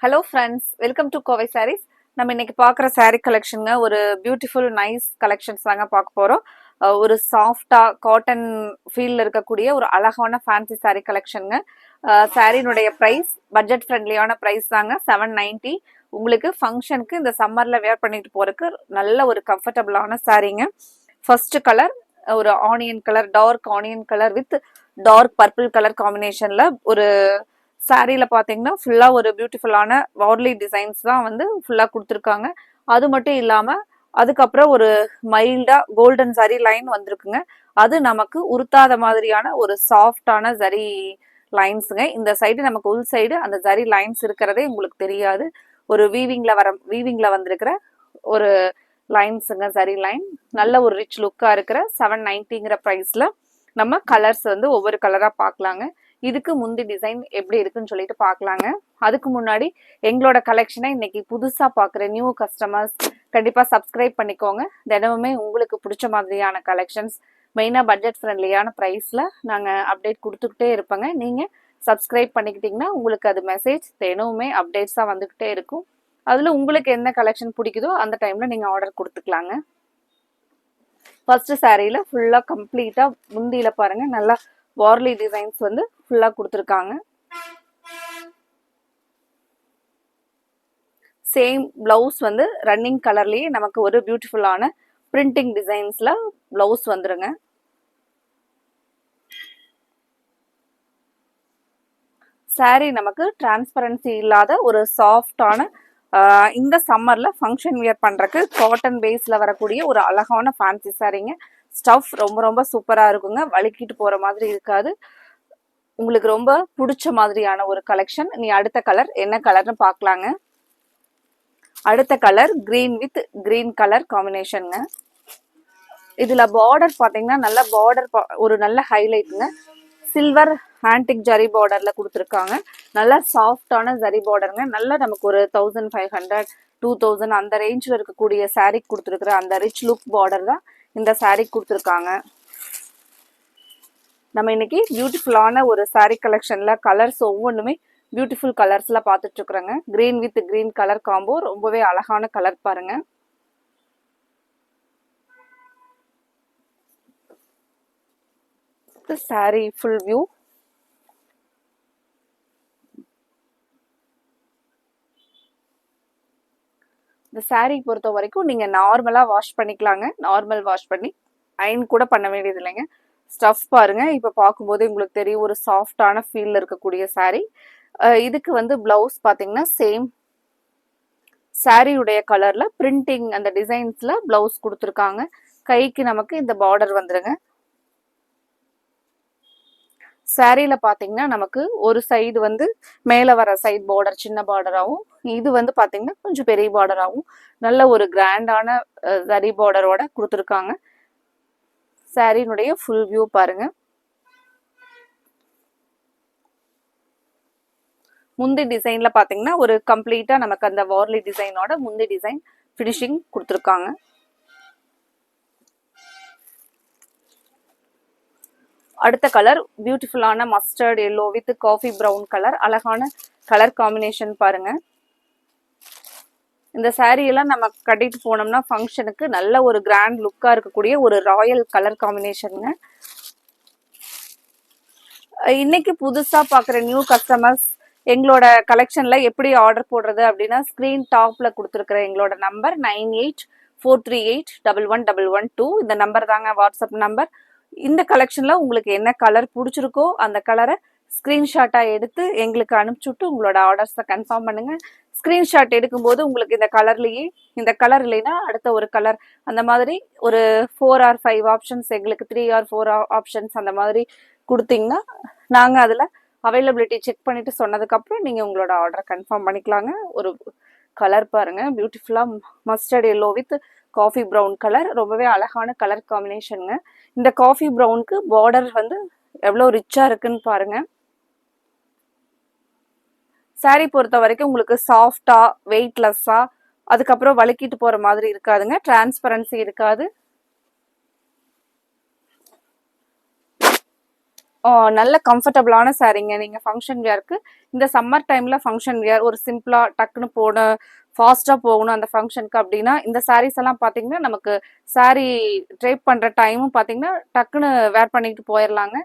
Hello friends, welcome to Kovai Sarees. நம்ம இன்னைக்கு பார்க்குற சாரீ கலெக்ஷனுங்க ஒரு பியூட்டிஃபுல் நைஸ் கலெக்ஷன்ஸ் தாங்க பார்க்க போகிறோம். ஒரு சாஃப்டா காட்டன் ஃபீல்ல இருக்கக்கூடிய ஒரு அழகான ஃபேன்சி சாரீ கலெக்ஷனுங்க. சாரீனுடைய ப்ரைஸ் பட்ஜெட் ஃப்ரெண்ட்லியான ப்ரைஸ் தாங்க, 790. உங்களுக்கு ஃபங்க்ஷனுக்கு இந்த சம்மர்ல வேர் பண்ணிட்டு போறதுக்கு நல்ல ஒரு கம்ஃபர்டபுளான சாரீங்க. ஃபர்ஸ்ட் கலர் ஒரு onion colour, dark onion colour with dark purple colour காம்பினேஷன்ல ஒரு சாரீல பாத்தீங்கன்னா ஃபுல்லா ஒரு பியூட்டிஃபுல்லான வார்லி டிசைன்ஸ் தான் வந்து ஃபுல்லா கொடுத்துருக்காங்க. அது மட்டும் இல்லாம அதுக்கப்புறம் ஒரு மைல்டா கோல்டன் ஜரி லைன் வந்திருக்குங்க. அது நமக்கு உருத்தாத மாதிரியான ஒரு சாஃப்டான ஜரி லைன்ஸுங்க. இந்த சைடு நமக்கு உள் சைடு அந்த ஜரி லைன்ஸ் இருக்கிறதே உங்களுக்கு தெரியாது. ஒரு வீவிங்ல வந்திருக்கிற ஒரு லைன்ஸுங்க, ஜரி லைன். நல்ல ஒரு ரிச் லுக்கா இருக்கிற 790ங்கிற ப்ரைஸ்ல நம்ம கலர்ஸ் வந்து ஒவ்வொரு கலரா பார்க்கலாங்க. இதுக்கு முந்தி டிசைன் எப்படி இருக்குன்னு சொல்லிட்டு பார்க்கலாங்க. அதுக்கு முன்னாடி எங்களோட கலெக்ஷனை இன்னைக்கு புதுசா பார்க்குற நியூ கஸ்டமர்ஸ் கண்டிப்பா சப்ஸ்கிரைப் பண்ணிக்கோங்க. தினமுமே உங்களுக்கு பிடிச்ச மாதிரியான கலெக்ஷன்ஸ் மெயினா பட்ஜெட் ஃப்ரெண்ட்லியான ப்ரைஸ்ல நாங்க அப்டேட் கொடுத்துக்கிட்டே இருப்போங்க. நீங்க சப்ஸ்கிரைப் பண்ணிக்கிட்டீங்கன்னா உங்களுக்கு அது மெசேஜ் தினமுமே அப்டேட்ஸா வந்துகிட்டே இருக்கும். அதுல உங்களுக்கு என்ன கலெக்ஷன் பிடிக்குதோ அந்த டைம்ல நீங்க ஆர்டர் கொடுத்துக்கலாங்க. ஃபர்ஸ்ட் சாரீல ஃபுல்லா கம்ப்ளீட்டா முந்தியில பாருங்க நல்லா வார்லி டிசைன்ஸ் வந்து ஃபுல்லா கொடுத்துருக்காங்க. சேம் பிளவுஸ் வந்து ரன்னிங் கலர்லயே நமக்கு ஒரு பியூட்டிஃபுல்லான பிரிண்டிங் டிசைன்ஸ்ல பிளவுஸ் வந்துருங்க. சாரி நமக்கு டிரான்ஸ்பரன்சி இல்லாத ஒரு சாஃப்டான இந்த சம்மர்ல ஃபங்க்ஷன் வியர் பண்றதுக்கு காட்டன் பேஸ்ல வரக்கூடிய ஒரு அழகான ஃபேன்சி சாரீங்க. ஸ்டஃப் ரொம்ப ரொம்ப சூப்பரா இருக்குங்க. வலிக்கிட்டு போற மாதிரி இருக்காது. உங்களுக்கு ரொம்ப பிடிச்ச மாதிரியான ஒரு கலெக்ஷன். நீ அடுத்த கலர் என்ன கலர்னு பார்க்கலாங்க. அடுத்த colour green with green colour காம்பினேஷனுங்க. இதுல பார்டர் பாத்தீங்கன்னா நல்ல பார்டர், ஒரு நல்ல ஹைலைட்டுங்க. சில்வர் ஆன்டிக் ஜரி பார்டர்ல கொடுத்துருக்காங்க. நல்லா சாஃப்டான ஜரி பார்டருங்க. நல்லா நமக்கு ஒரு 1500 2000 அந்த ரேஞ்சில் இருக்கக்கூடிய சாரீ கொடுத்துருக்குற அந்த ரிச் லுக் பார்டர் தான் இந்த சாரீ கொடுத்துருக்காங்க. நம்ம இன்னைக்கு பியூட்டிஃபுல்லான ஒரு சாரீ கலெக்ஷன்ல கலர்ஸ் ஒவ்வொன்றுமே பியூட்டிஃபுல் கலர்ஸ்ல பார்த்துட்டு இருக்கிறோங்க. Green with green colour combo ரொம்பவே அழகான கலர் பாருங்க. Sari full view. இந்த சாரீ பொறுத்த வரைக்கும் நீங்க நார்மலா வாஷ் பண்ணிக்கலாங்க. நார்மல் வாஷ் பண்ணி அயன் கூட பண்ண வேண்டியது இல்லைங்க. ஸ்டஃப் பாருங்க, இப்ப பார்க்கும்போது உங்களுக்கு தெரியும் ஒரு சாஃப்டான ஃபீல்ல இருக்கக்கூடிய சாரீ. இதுக்கு வந்து பிளவுஸ் பாத்தீங்கன்னா சேம் சாரியுடைய கலர்ல பிரிண்டிங் அந்த டிசைன்ஸ்ல பிளவுஸ் கொடுத்துருக்காங்க. கைக்கு நமக்கு இந்த பார்டர் வந்துருங்க. சாரியில பாத்தீங்கன்னா நமக்கு ஒரு சைடு வந்து மேல வர சைடு பார்டர் சின்ன பார்டராகவும், இது வந்து பாத்தீங்கன்னா கொஞ்சம் பெரிய பார்டராகவும் நல்ல ஒரு கிராண்டான ஜரி பார்டரோட கொடுத்துருக்காங்க. சாரியினுடைய ஃபுல் வியூ பாருங்க. முந்தி டிசைன்ல பாத்தீங்கன்னா ஒரு கம்ப்ளீட்டா நமக்கு அந்த வார்லி டிசைனோட முந்தி டிசைன் ஃபினிஷிங் கொடுத்துருக்காங்க. அடுத்த கலர் பியூட்டிஃபுல்லான mustard yellow with coffee brown colour. அழகான கலர் காம்பினேஷன் பாருங்க. இந்த சாரீ எல்லாம் நம்ம கட்டிட்டு போனோம்னா ஃபங்க்ஷனுக்கு நல்ல ஒரு கிராண்ட் லுக்கா இருக்கக்கூடிய ஒரு ராயல் கலர் காம்பினேஷனுங்க. இன்னைக்கு புதுசா பாக்குற நியூ கஸ்டமர்ஸ் எங்களோட கலெக்ஷன்ல எப்படி ஆர்டர் போடுறது அப்படின்னா, ஸ்கிரீன் டாப்ல கொடுத்துருக்கிற எங்களோட நம்பர் 9843811112 இந்த நம்பர் தாங்க வாட்ஸ்அப் நம்பர். இந்த கலெக்ஷன்ல உங்களுக்கு என்ன கலர் பிடிச்சிருக்கோ அந்த கலரை ஸ்கிரீன்ஷாட்டா எடுத்து எங்களுக்கு அனுப்பிச்சுட்டு உங்களோட ஆர்டர்ஸை கன்ஃபார்ம் பண்ணுங்க. ஸ்கிரீன்ஷாட் எடுக்கும்போது உங்களுக்கு இந்த கலர்லயே இந்த கலர் இல்லைன்னா அடுத்த ஒரு கலர் அந்த மாதிரி ஒரு 4 or 5 ஆப்ஷன்ஸ், எங்களுக்கு 3 or 4 ஆப்ஷன்ஸ் அந்த மாதிரி கொடுத்தீங்கன்னா நாங்க அதுல அவைலபிலிட்டி செக் பண்ணிட்டு சொன்னதுக்கு அப்புறம் நீங்க உங்களோட ஆர்டரை கன்ஃபார்ம் பண்ணிக்கலாங்க. ஒரு கலர் பாருங்க, பியூட்டிஃபுல்லா mustard yellow with coffee brown colour, ரொம்பவே அழகான கலர் காம்பினேஷனுங்க. இந்த காஃபி ப்ரௌனுக்கு பார்டர் வந்து எவ்வளவு ரிச்சா இருக்குன்னு பாருங்க. சாரீ பொறுத்த வரைக்கும் உங்களுக்கு சாஃப்டா வெயிட்லெஸ்ஸா அதுக்கப்புறம் வலிக்கிட்டு போற மாதிரி இருக்காதுங்க. டிரான்ஸ்பரன்சி இருக்காது. நல்ல கம்ஃபர்டபுளான சாரீங்க. நீங்க ஃபங்க்ஷன் வியருக்கு இந்த சம்மர் டைம்ல ஃபங்க்ஷன் வியர் ஒரு சிம்பிளா டக்குன்னு ஃபாஸ்டா போகணும் அந்த ஃபங்க்ஷனுக்கு அப்படின்னா இந்த சாரீஸ் எல்லாம் பாத்தீங்கன்னா நமக்கு சாரீ ட்ரேப் பண்ற டைமும் பாத்தீங்கன்னா டக்குன்னு வேர் பண்ணிட்டு போயிடலாங்க.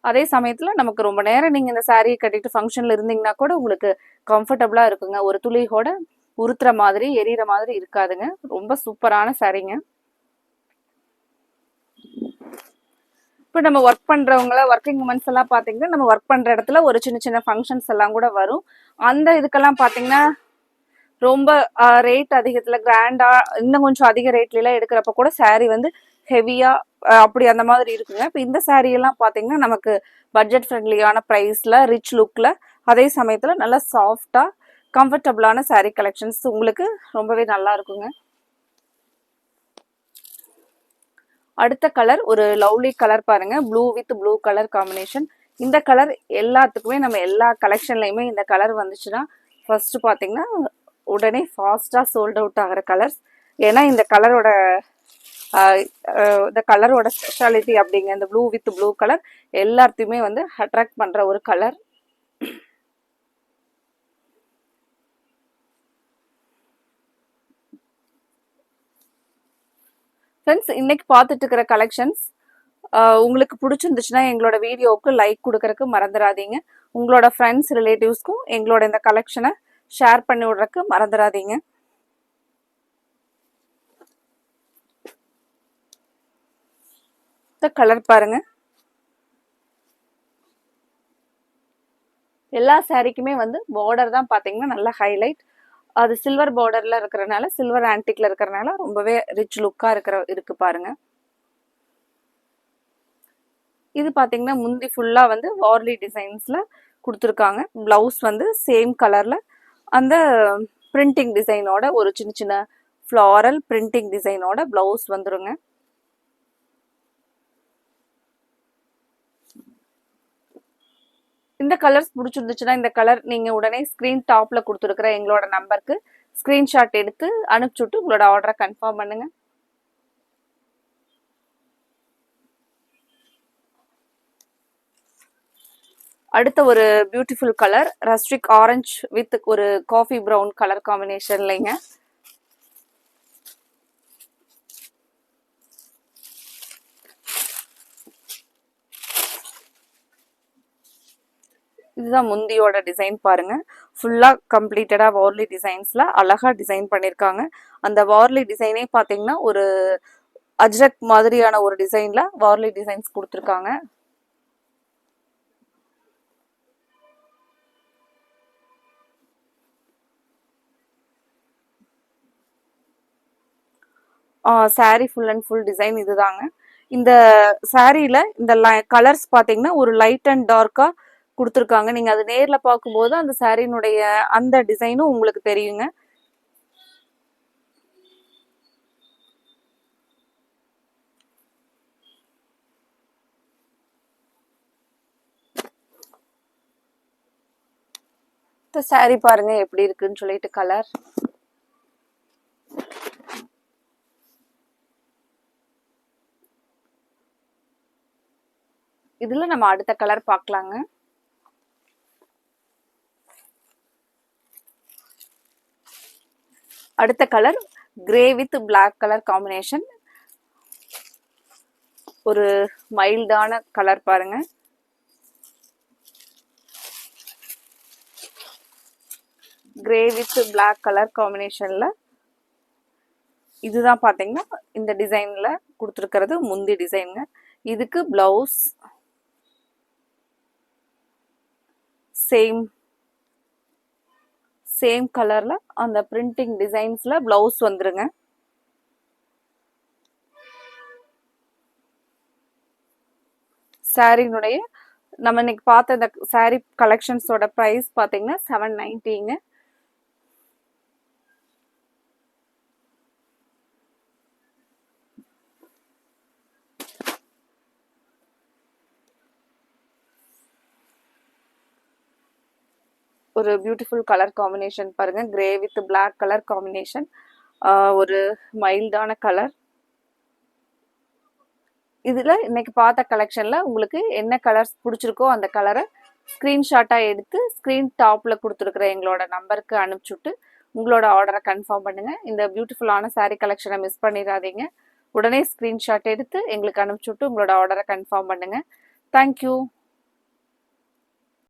அதே சமயத்துல நமக்கு ரொம்ப நேரம் நீங்க இந்த சாரியை கட்டிட்டு ஃபங்க்ஷன்ல இருந்தீங்கன்னா கூட உங்களுக்கு கம்ஃபர்டபுளா இருக்குங்க. ஒரு துளி கூட உறுத்துற மாதிரி எரியற மாதிரி இருக்காதுங்க. ரொம்ப சூப்பரான சாரீங்க. இப்போ நம்ம ஒர்க் பண்றவங்கள ஒர்க்கிங் உமன்ஸ் எல்லாம் பாத்தீங்கன்னா நம்ம ஒர்க் பண்ற இடத்துல ஒரு சின்ன சின்ன ஃபங்க்ஷன்ஸ் எல்லாம் கூட வரும். அந்த இதுக்கெல்லாம் பாத்தீங்கன்னா ரொம்ப ரேட் அதிகத்துல கிராண்டா இன்னும் கொஞ்சம் அதிக ரேட்ல எல்லாம் எடுக்கிறப்ப கூட சாரீ வந்து ஹெவியா அப்படி அந்த மாதிரி இருக்குங்க. இப்போ இந்த சாரீ எல்லாம் பாத்தீங்கன்னா நமக்கு பட்ஜெட் ஃப்ரெண்ட்லியான பிரைஸ்ல ரிச் லுக்ல அதே சமயத்துல நல்லா சாஃப்டா கம்ஃபர்டபுளான சாரீ கலெக்ஷன்ஸ் உங்களுக்கு ரொம்பவே நல்லா இருக்குங்க. அடுத்த கலர் ஒரு லவ்லி கலர் பாருங்க. Blue with blue colour combination. இந்த கலர் எல்லாத்துக்குமே நம்ம எல்லா கலெக்ஷன்லயுமே இந்த கலர் வந்துச்சுன்னா ஃபர்ஸ்ட் பாத்தீங்கன்னா உடனே ஃபாஸ்டா சோல்ட் அவுட் ஆகிற கலர்ஸ். ஏன்னா இந்த கலரோட ஸ்பெஷாலிட்டி அப்படிங்க இந்த ப்ளூ வித் ப்ளூ கலர் எல்லாத்தையுமே வந்து அட்ராக்ட் பண்ற ஒரு கலர். ஃப்ரெண்ட்ஸ் இன்னைக்கு பார்த்துட்டு இருக்கிற கலெக்ஷன்ஸ் உங்களுக்கு பிடிச்சிருந்துச்சுன்னா எங்களோட வீடியோவுக்கு லைக் கொடுக்கறதுக்கு மறந்துடாதீங்க. உங்களோட ஃப்ரெண்ட்ஸ் ரிலேட்டிவ்ஸ்க்கும் எங்களோட இந்த கலெக்ஷனை ஷேர் பண்ணி விடுறதுக்கு மறந்துடாதீங்க. இந்த கலர் பாருங்க. எல்லா சாரிக்குமே வந்து பார்டர் தான் பாத்தீங்கன்னா நல்ல ஹைலைட். அது சில்வர் பார்டர்ல இருக்கிறனால சில்வர் ஆன்டிக்ல இருக்கிறனால ரொம்பவே ரிச் லுக்கா இருக்கு பாருங்க. இது பாத்தீங்கன்னா முந்தி ஃபுல்லா வந்து வார்லி டிசைன்ஸ்ல கொடுத்துருக்காங்க. பிளவுஸ் வந்து சேம் கலர்ல அந்த பிரிண்டிங் டிசைனோட ஒரு சின்ன சின்ன ஃப்ளாரல் பிரிண்டிங் டிசைனோட பிளவுஸ் வந்துருங்க. இந்த கலர்ஸ் பிடிச்சிருந்துச்சுன்னா இந்த கலர் நீங்க உடனே ஸ்கிரீன் டாப்ல கொடுத்துருக்கிற எங்களோட நம்பருக்கு ஸ்கிரீன்ஷாட் எடுத்து அனுப்பிச்சுட்டு உங்களோட ஆர்டரை கன்ஃபார்ம் பண்ணுங்க. அடுத்த ஒரு beautiful colour rustic orange with ஒரு காஃபி ப்ரௌன் கலர் காம்பினேஷன்லைங்க. இதுதான் முந்தியோட டிசைன் பாருங்க. ஃபுல்லா கம்ப்ளீட்டடா வார்லி டிசைன்ஸ்ல அழகா டிசைன் பண்ணிருக்காங்க. அந்த வார்லி டிசைனே பாத்தீங்கன்னா ஒரு அஜ்ரக் மாதிரியான ஒரு டிசைன்ல வார்லி டிசைன்ஸ் கொடுத்துருக்காங்க. Sorry full and full design இதுதாங்க. இந்த சாரியில இந்த கலர்ஸ் பாத்தீங்கன்னா ஒரு லைட் அண்ட் டார்க்கா கொடுத்துருக்காங்க. நீங்க அது நேர்ல பார்க்கும்போது அந்த சாரியினுடைய அந்த டிசைனும் உங்களுக்கு தெரியுங்க. இந்த சாரி பாருங்க எப்படி இருக்குன்னு சொல்லிட்டு கலர். இதுல நம்ம அடுத்த கலர் பார்க்கலாங்க. அடுத்த colour grey with black colour combination. ஒரு மைல்டான கலர் பாருங்க. கிரே வித் பிளாக் கலர் காம்பினேஷன்ல இதுதான் பாத்தீங்கன்னா இந்த டிசைன்ல கொடுத்துருக்கிறது முந்தி டிசைனுங்க. இதுக்கு பிளவுஸ் சேம் கலர்ல அந்த பிரிண்டிங் டிசைன்ஸ்ல பிளவுஸ் வந்துருங்க. சாரினுடைய நம்ம இன்னைக்கு பார்த்த இந்த சாரி கலெக்ஷன்ஸோட பிரைஸ் பாத்தீங்கன்னா 790ங்க. ஒரு பியூட்டிஃபுல் கலர் காம்பினேஷன் பாருங்க. Grey with black colour combination. ஒரு மைல்டான கலர். இதுல இன்னைக்கு பார்த்த கலெக்ஷன்ல உங்களுக்கு என்ன கலர்ஸ் பிடிச்சிருக்கோ அந்த கலரை ஸ்கிரீன்ஷாட்டா எடுத்து ஸ்கிரீன் டாப்ல கொடுத்துருக்குற எங்களோட நம்பருக்கு அனுப்பிச்சுட்டு உங்களோட ஆர்டரை கன்ஃபார்ம் பண்ணுங்க. இந்த பியூட்டிஃபுல்லான saree கலெக்ஷனை மிஸ் பண்ணிடாதீங்க. உடனே ஸ்கிரீன்ஷாட் எடுத்து எங்களுக்கு அனுப்பிச்சுட்டு உங்களோட ஆர்டரை கன்ஃபார்ம் பண்ணுங்க. தேங்க்யூ.